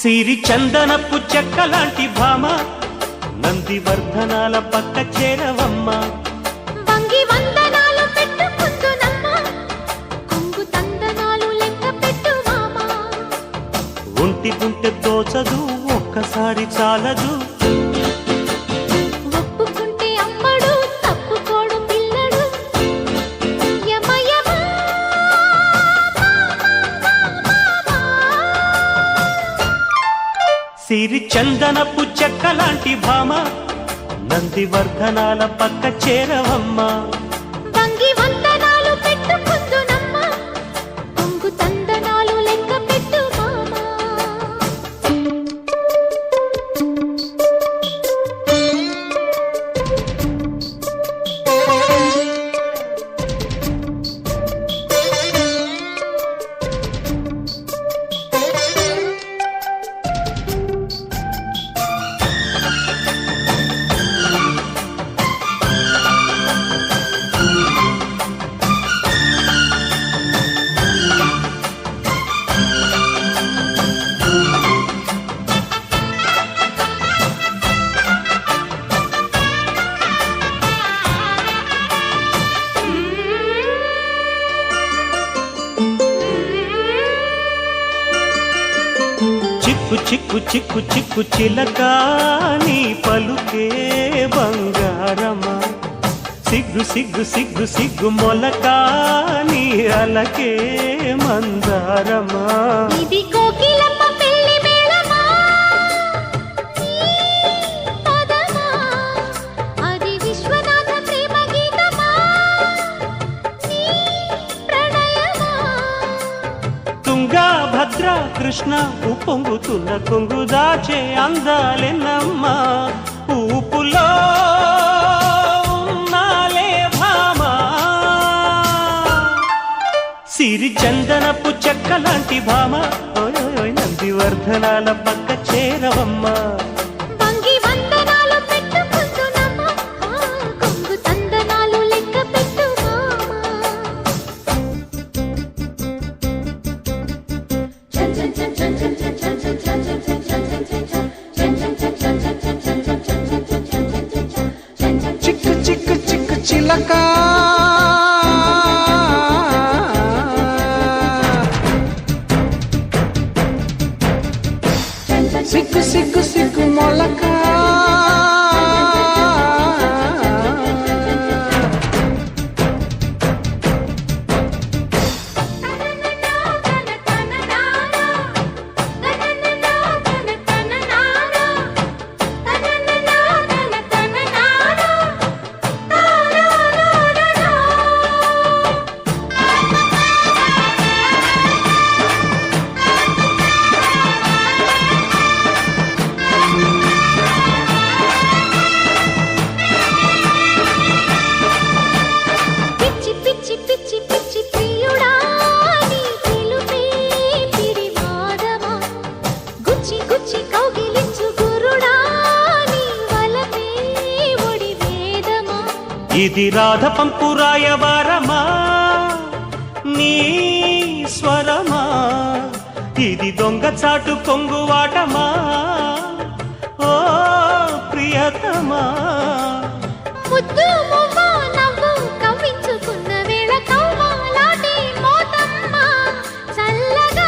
సిరి చందనపు చెక్కలాంటి భామ నందివర్ధనాల పక్క చేరవమ్మ. వంగి వందనాలు పెట్టుకుందునమ్మ, కొంగు తందనాలు లెక్క పెట్టు మామ. ఒంటి గుంటె తోచదు ఒక్కసారి చాలదు, ఒప్పుకుంటే అమ్మడు తప్పుకోడు పిల్లడు. యమ యమ సిరి చందనపు చెక్కలాంటి భామ నందివర్ధనాల పక్క చేరవమ్మ. వంగి వందనాలు పెట్టుకుందునమ్మ, కొంగు తందనాలు లెక్క పెట్టు మామ. చిక్కు చిక్కు చిక్కు చిక్కు చిలక నీ పలుకే బంగారమా, సిగ్గు సిగ్గు సిగ్గు సిగ్గు మొలక నీ అలకే మందారమా. ఇది కోకిలమ్మ పెళ్లి మేళమా, ఈ పదమా అది విశ్వనాథ ప్రేమ గీతమా, నీ ప్రణయమా. తుంగా భద్ర కృష్ణ ఉప్పొంగుతున్న కొంగు దాచే అందాలెన్నమ్మ, ఊపులో ఉన్నాలే భామా. సిరి చందనపు చెక్కలాంటి భామ నందివర్ధనాల పక్క చేరవమ్మ. వంగి వందనాలు పెట్టుకుందునమ్మ, కొంగు తందనాలు లెక్క పెట్టు మామ. చిక్కు చిక్కు చిక్కు చిలక సిగ్గు సిగ్గు సిగ్గు మొలక పిచ్చి పిచ్చి పిచ్చి పిచ్చి ప్రియుడా, నీ పిలుపే పిడివాదమా. గుచ్చి గుచ్చి కౌగిలించు గురుడా, నీ వలపే ఒడి వేదమా. ఇది రాధ పంపు రాయవారమా, నీ స్వరమా, ఇది దొంగ చాటు కొంగువాటమా, ఓ ప్రియతమా. ముద్దు మువ్వ నవ్వు కవ్వించుకున్న వేళ కవ్వాలాటి మోతమ్మ, చల్లగా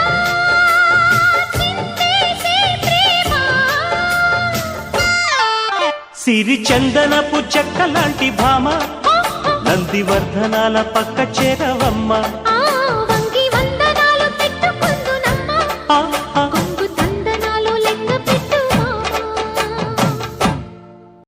చిందేసే ప్రేమ. సిరి చందనపు చెక్కలాంటి భామ నందివర్ధనాల పక్క చేరవమ్మ. వంగి వందనాలు పెట్టుకుందునమ్మ,